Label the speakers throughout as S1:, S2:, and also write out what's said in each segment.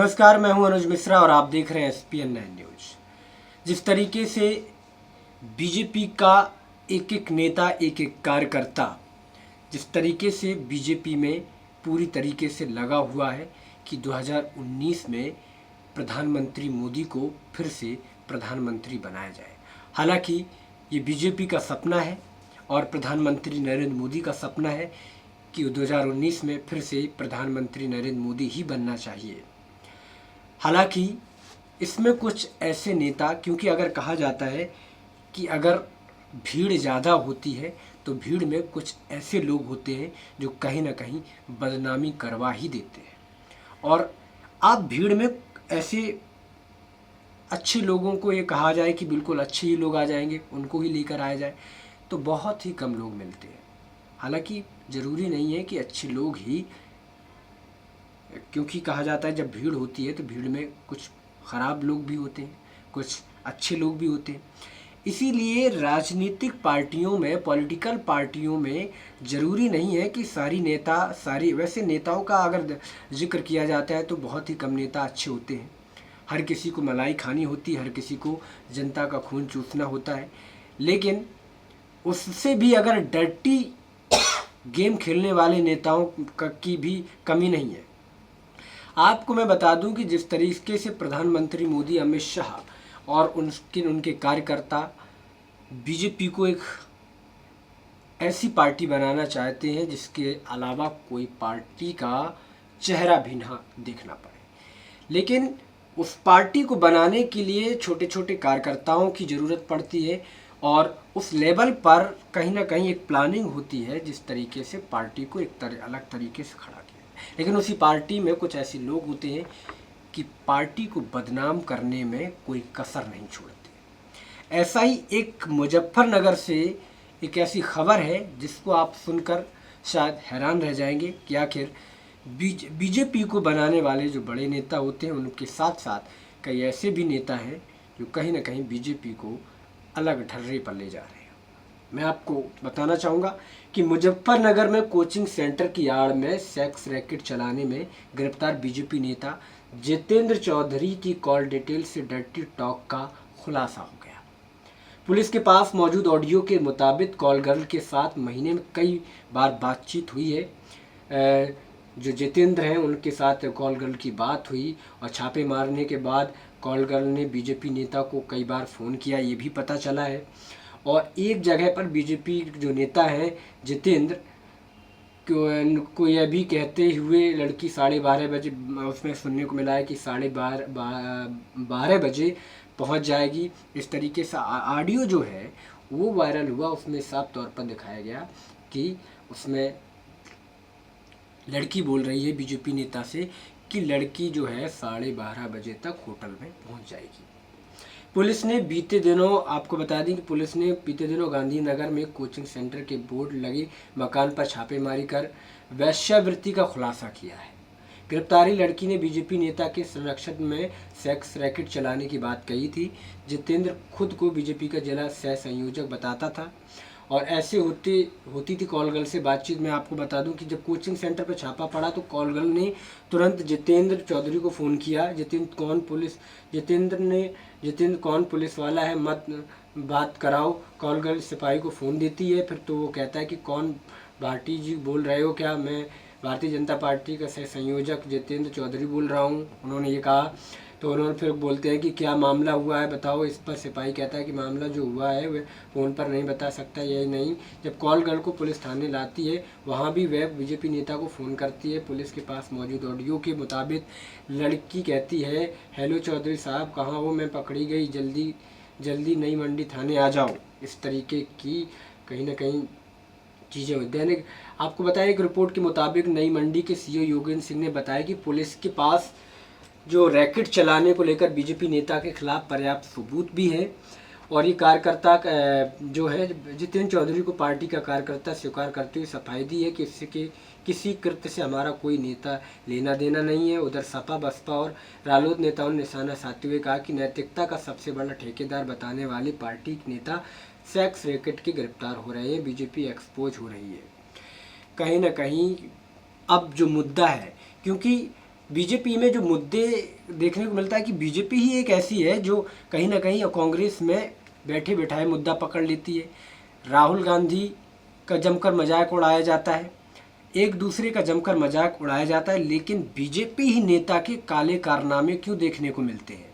S1: नमस्कार, मैं हूं अनुज मिश्रा और आप देख रहे हैं SPN 9 न्यूज। जिस तरीके से बीजेपी का एक एक नेता, एक एक कार्यकर्ता जिस तरीके से बीजेपी में पूरी तरीके से लगा हुआ है कि 2019 में प्रधानमंत्री मोदी को फिर से प्रधानमंत्री बनाया जाए। हालांकि ये बीजेपी का सपना है और प्रधानमंत्री नरेंद्र मोदी का सपना है कि 2019 में फिर से प्रधानमंत्री नरेंद्र मोदी ही बनना चाहिए। हालांकि इसमें कुछ ऐसे नेता, क्योंकि अगर कहा जाता है कि अगर भीड़ ज़्यादा होती है तो भीड़ में कुछ ऐसे लोग होते हैं जो कहीं ना कहीं बदनामी करवा ही देते हैं। और आप भीड़ में ऐसे अच्छे लोगों को ये कहा जाए कि बिल्कुल अच्छे ही लोग आ जाएंगे, उनको ही लेकर आया जाए, तो बहुत ही कम लोग मिलते हैं। हालांकि ज़रूरी नहीं है कि अच्छे लोग ही, क्योंकि कहा जाता है जब भीड़ होती है तो भीड़ में कुछ ख़राब लोग भी होते हैं, कुछ अच्छे लोग भी होते हैं। इसीलिए राजनीतिक पार्टियों में, पॉलिटिकल पार्टियों में ज़रूरी नहीं है कि वैसे नेताओं का अगर जिक्र किया जाता है तो बहुत ही कम नेता अच्छे होते हैं। हर किसी को मलाई खानी होती है, हर किसी को जनता का खून चूसना होता है, लेकिन उससे भी अगर डर्टी गेम खेलने वाले नेताओं की भी कमी नहीं है। आपको मैं बता दूं कि जिस तरीके से प्रधानमंत्री मोदी, अमित शाह और उनके कार्यकर्ता बीजेपी को एक ऐसी पार्टी बनाना चाहते हैं जिसके अलावा कोई पार्टी का चेहरा भी ना देखना पड़े, लेकिन उस पार्टी को बनाने के लिए छोटे छोटे कार्यकर्ताओं की ज़रूरत पड़ती है और उस लेवल पर कहीं ना कहीं एक प्लानिंग होती है जिस तरीके से पार्टी को अलग तरीके से खड़ा किया। लेकिन उसी पार्टी में कुछ ऐसे लोग होते हैं कि पार्टी को बदनाम करने में कोई कसर नहीं छोड़ते। ऐसा ही एक मुजफ्फरनगर से एक ऐसी खबर है जिसको आप सुनकर शायद हैरान रह जाएंगे कि आखिर बीजेपी को बनाने वाले जो बड़े नेता होते हैं उनके साथ साथ कई ऐसे भी नेता हैं जो कहीं ना कहीं बीजेपी को अलग ढर्रे पर ले जा रहे हैं। मैं आपको बताना चाहूँगा कि मुजफ्फरनगर में कोचिंग सेंटर की आड़ में सेक्स रैकेट चलाने में गिरफ्तार बीजेपी नेता जितेंद्र चौधरी की कॉल डिटेल से डर्टी टॉक का खुलासा हो गया। पुलिस के पास मौजूद ऑडियो के मुताबिक कॉल गर्ल के साथ महीने में कई बार बातचीत हुई है। जो जितेंद्र हैं उनके साथ कॉल गर्ल की बात हुई और छापे मारने के बाद कॉल गर्ल ने बीजेपी नेता को कई बार फ़ोन किया, ये भी पता चला है। और एक जगह पर बीजेपी जो नेता हैं जितेंद्र को यह भी कहते हुए लड़की 12:30 बजे, उसमें सुनने को मिला है कि 12:30 बजे पहुंच जाएगी। इस तरीके से ऑडियो जो है वो वायरल हुआ। उसमें साफ तौर पर दिखाया गया कि उसमें लड़की बोल रही है बीजेपी नेता से कि लड़की जो है 12:30 बजे तक होटल में पहुंच जाएगी। पुलिस ने बीते दिनों, आपको बता दें कि पुलिस ने बीते दिनों गांधीनगर में कोचिंग सेंटर के बोर्ड लगे मकान पर छापेमारी कर वेश्यावृत्ति का खुलासा किया है। गिरफ्तारी लड़की ने बीजेपी नेता के संरक्षण में सेक्स रैकेट चलाने की बात कही थी। जितेंद्र खुद को बीजेपी का जिला सह संयोजक बताता था और ऐसे होती थी कॉल गर्ल से बातचीत। मैं आपको बता दूं कि जब कोचिंग सेंटर पर छापा पड़ा तो कॉल गर्ल ने तुरंत जितेंद्र चौधरी को फ़ोन किया। जितेंद्र कौन पुलिस वाला है, मत बात कराओ। कॉल गर्ल सिपाही को फ़ोन देती है, फिर तो वो कहता है कि कौन भाटी जी बोल रहे हो क्या? मैं भारतीय जनता पार्टी का सह संयोजक जितेंद्र चौधरी बोल रहा हूँ, उन्होंने ये कहा। तो उन्होंने फिर बोलते हैं कि क्या मामला हुआ है बताओ। इस पर सिपाही कहता है कि मामला जो हुआ है वह फ़ोन पर नहीं बता सकता। यही नहीं, जब कॉल गर्ल को पुलिस थाने लाती है वहाँ भी वह बीजेपी नेता को फ़ोन करती है। पुलिस के पास मौजूद ऑडियो के मुताबिक लड़की कहती है, हेलो चौधरी साहब कहाँ हो, मैं पकड़ी गई, जल्दी नई मंडी थाने आ जाओ। इस तरीके की कहीं ना कहीं चीज़ें हुई। दैनिक आपको बताया एक रिपोर्ट के मुताबिक नई मंडी के सीओ योगेंद्र सिंह ने बताया कि पुलिस के पास जो रैकेट चलाने को लेकर बीजेपी नेता के खिलाफ पर्याप्त सबूत भी है और ये कार्यकर्ता जो है जितेंद्र चौधरी को पार्टी का कार्यकर्ता स्वीकार करते हुए सफाई दी है कि किसी कृत्य से हमारा कोई नेता लेना देना नहीं है। उधर सपा, बसपा और रालोद नेताओं ने निशाना साधते हुए कहा कि नैतिकता का सबसे बड़ा ठेकेदार बताने वाले पार्टी के नेता सेक्स रैकेट के गिरफ्तार हो रहे हैं, बीजेपी एक्सपोज हो रही है। कहीं ना कहीं अब जो मुद्दा है, क्योंकि बीजेपी में जो मुद्दे देखने को मिलता है कि बीजेपी ही एक ऐसी है जो कहीं ना कहीं कांग्रेस में बैठे बैठाए मुद्दा पकड़ लेती है। राहुल गांधी का जमकर मजाक उड़ाया जाता है, एक दूसरे का जमकर मजाक उड़ाया जाता है, लेकिन बीजेपी ही नेता के काले कारनामे क्यों देखने को मिलते हैं।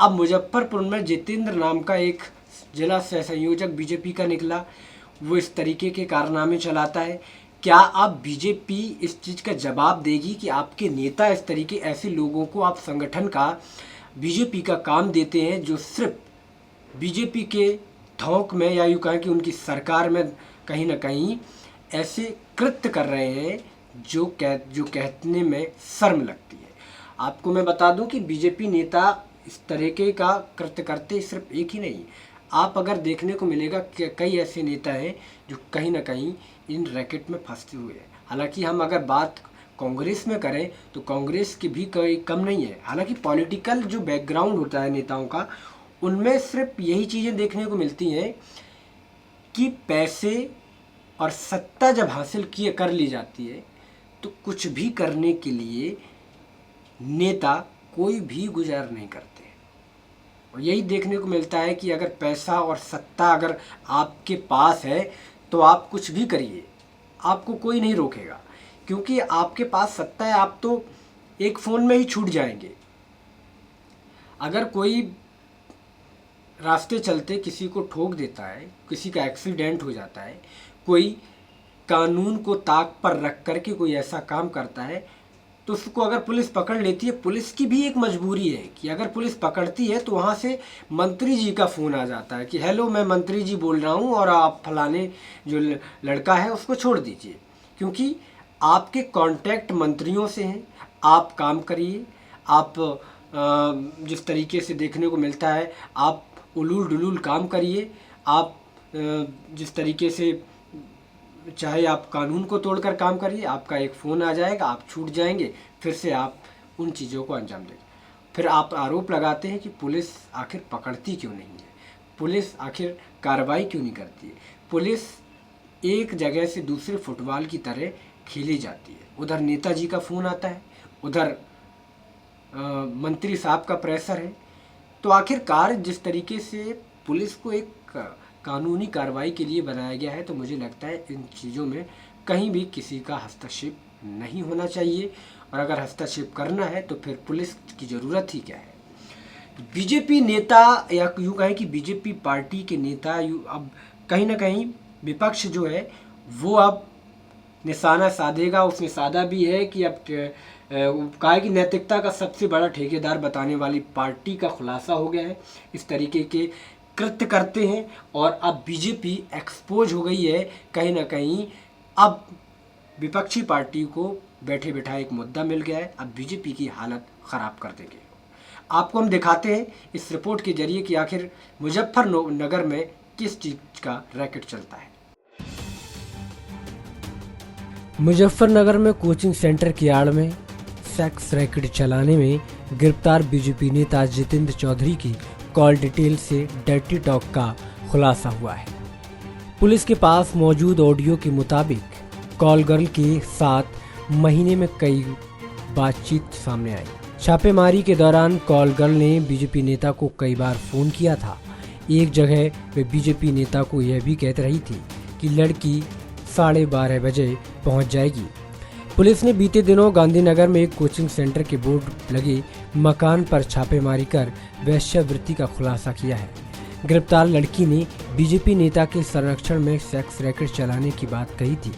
S1: अब मुजफ्फरपुर में जितेंद्र नाम का एक जिला सह संयोजक बीजेपी का निकला, वो इस तरीके के कारनामे चलाता है। क्या आप बीजेपी इस चीज़ का जवाब देगी कि आपके नेता इस तरीके ऐसे लोगों को आप संगठन का बीजेपी का काम देते हैं जो सिर्फ बीजेपी के थौक में या यूँ कहें कि उनकी सरकार में कहीं ना कहीं ऐसे कृत्य कर रहे हैं जो कहने में शर्म लगती है। आपको मैं बता दूं कि बीजेपी नेता इस तरीके का कृत्य करते सिर्फ एक ही नहीं, आप अगर देखने को मिलेगा कि कई ऐसे नेता हैं जो कहीं ना कहीं इन रैकेट में फंसते हुए हैं। हालांकि हम अगर बात कांग्रेस में करें तो कांग्रेस की भी कोई कम नहीं है। हालांकि पॉलिटिकल जो बैकग्राउंड होता है नेताओं का, उनमें सिर्फ यही चीज़ें देखने को मिलती हैं कि पैसे और सत्ता जब हासिल कर ली जाती है तो कुछ भी करने के लिए नेता कोई भी गुजार नहीं करते। और यही देखने को मिलता है कि अगर पैसा और सत्ता अगर आपके पास है तो आप कुछ भी करिए, आपको कोई नहीं रोकेगा, क्योंकि आपके पास सत्ता है। आप तो एक फ़ोन में ही छूट जाएंगे। अगर कोई रास्ते चलते किसी को ठोक देता है, किसी का एक्सीडेंट हो जाता है, कोई कानून को ताक पर रख कर के कोई ऐसा काम करता है, तो उसको अगर पुलिस पकड़ लेती है, पुलिस की भी एक मजबूरी है कि अगर पुलिस पकड़ती है तो वहाँ से मंत्री जी का फ़ोन आ जाता है कि हेलो मैं मंत्री जी बोल रहा हूँ और आप फलाने जो लड़का है उसको छोड़ दीजिए, क्योंकि आपके कांटेक्ट मंत्रियों से हैं। आप काम करिए, आप जिस तरीके से देखने को मिलता है आप उलूल डुलूल काम करिए, आप जिस तरीके से चाहे आप कानून को तोड़कर काम करिए, आपका एक फ़ोन आ जाएगा, आप छूट जाएंगे, फिर से आप उन चीज़ों को अंजाम देंगे। फिर आप आरोप लगाते हैं कि पुलिस आखिर पकड़ती क्यों नहीं है, पुलिस आखिर कार्रवाई क्यों नहीं करती है। पुलिस एक जगह से दूसरे फुटबॉल की तरह खेली जाती है। उधर नेताजी का फ़ोन आता है, उधर मंत्री साहब का प्रेशर है। तो आखिरकार जिस तरीके से पुलिस को एक कानूनी कार्रवाई के लिए बनाया गया है, तो मुझे लगता है इन चीज़ों में कहीं भी किसी का हस्तक्षेप नहीं होना चाहिए, और अगर हस्तक्षेप करना है तो फिर पुलिस की ज़रूरत ही क्या है। बीजेपी नेता या यूँ कहें कि बीजेपी पार्टी के नेता अब कहीं ना कहीं विपक्ष जो है वो अब निशाना साधेगा। उसने साधा भी है कि अब कहा कि नैतिकता का सबसे बड़ा ठेकेदार बताने वाली पार्टी का खुलासा हो गया है। इस तरीके के कृत्य करते हैं और अब बीजेपी एक्सपोज हो गई है कहीं ना कहीं। अब विपक्षी पार्टी को बैठे बैठाए एक मुद्दा मिल गया है, अब बीजेपी की हालत ख़राब कर देंगे। आपको हम दिखाते हैं इस रिपोर्ट के जरिए कि आखिर मुजफ्फरनगर में किस चीज़ का रैकेट चलता है।
S2: मुजफ्फरनगर में कोचिंग सेंटर की आड़ में सेक्स रैकेट चलाने में गिरफ्तार बीजेपी नेता जितेंद्र चौधरी की कॉल डिटेल से डर्टी टॉक का खुलासा हुआ है। पुलिस के पास मौजूद ऑडियो के मुताबिक कॉल गर्ल के साथ महीने में कई बातचीत सामने आई। छापेमारी के दौरान कॉल गर्ल ने बीजेपी नेता को कई बार फोन किया था। एक जगह वे बीजेपी नेता को यह भी कहती रही थी कि लड़की 12:30 बजे पहुंच जाएगी। पुलिस ने बीते दिनों गांधीनगर में एक कोचिंग सेंटर के बोर्ड लगे मकान पर छापेमारी कर वेश्यावृत्ति का खुलासा किया है। गिरफ्तार लड़की ने बीजेपी नेता के संरक्षण में सेक्स रैकेट चलाने की बात कही थी।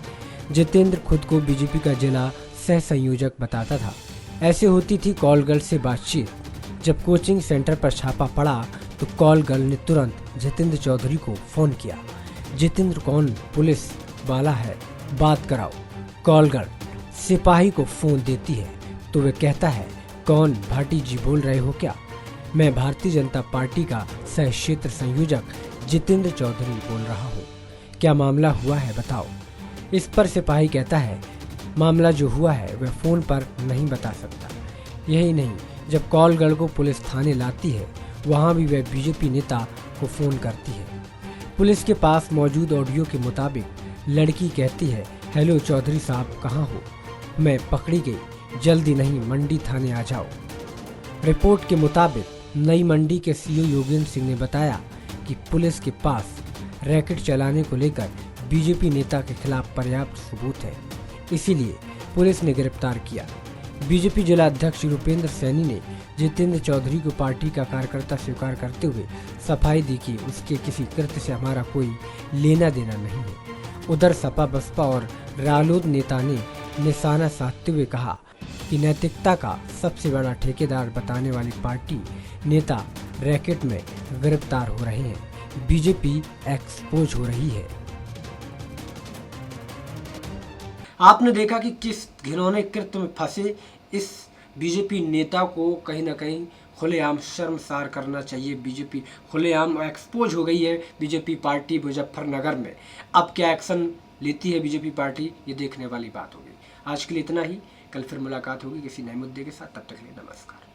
S2: जितेंद्र खुद को बीजेपी का जिला सह संयोजक बताता था। ऐसे होती थी कॉल गर्ल से बातचीत। जब कोचिंग सेंटर पर छापा पड़ा तो कॉल गर्ल ने तुरंत जितेंद्र चौधरी को फोन किया। जितेंद्र कौन, पुलिस वाला है, बात कराओ। कॉल गर्ल सिपाही को फोन देती है तो वह कहता है, कौन, भाटी जी बोल रहे हो क्या? मैं भारतीय जनता पार्टी का सह क्षेत्र संयोजक जितेंद्र चौधरी बोल रहा हूँ। क्या मामला हुआ है बताओ। इस पर सिपाही कहता है, मामला जो हुआ है वह फोन पर नहीं बता सकता। यही नहीं, जब कॉल गर्ल को पुलिस थाने लाती है वहाँ भी वह बीजेपी नेता को फोन करती है। पुलिस के पास मौजूद ऑडियो के मुताबिक लड़की कहती है, हेलो चौधरी साहब कहाँ हो? मैं पकड़ी गई, जल्दी नहीं मंडी थाने आ जाओ। रिपोर्ट के मुताबिक नई मंडी के सीओ योगेंद्र सिंह ने बताया कि पुलिस के पास रैकेट चलाने को लेकर बीजेपी नेता के खिलाफ पर्याप्त सबूत है, इसीलिए पुलिस ने गिरफ्तार किया। बीजेपी जिला अध्यक्ष रूपेंद्र सैनी ने जितेंद्र चौधरी को पार्टी का कार्यकर्ता स्वीकार करते हुए सफाई दी कि उसके किसी कृत्य से हमारा कोई लेना देना नहीं है। उधर सपा बसपा और रालोद नेता ने निशाना साधते हुए कहा कि नैतिकता का सबसे बड़ा ठेकेदार बताने वाली पार्टी नेता रैकेट में गिरफ्तार हो रहे हैं, बीजेपी एक्सपोज हो रही है।
S1: आपने देखा कि किस घिनौने कृत्य में फंसे इस बीजेपी नेता को कहीं ना कहीं खुलेआम शर्मसार करना चाहिए। बीजेपी खुलेआम एक्सपोज हो गई है, बीजेपी पार्टी मुजफ्फरनगर में। अब क्या एक्शन लेती है बीजेपी पार्टी, ये देखने वाली बात होगी। आज के लिए इतना ही, कल फिर मुलाकात होगी किसी नए मुद्दे के साथ। तब तक के लिए नमस्कार।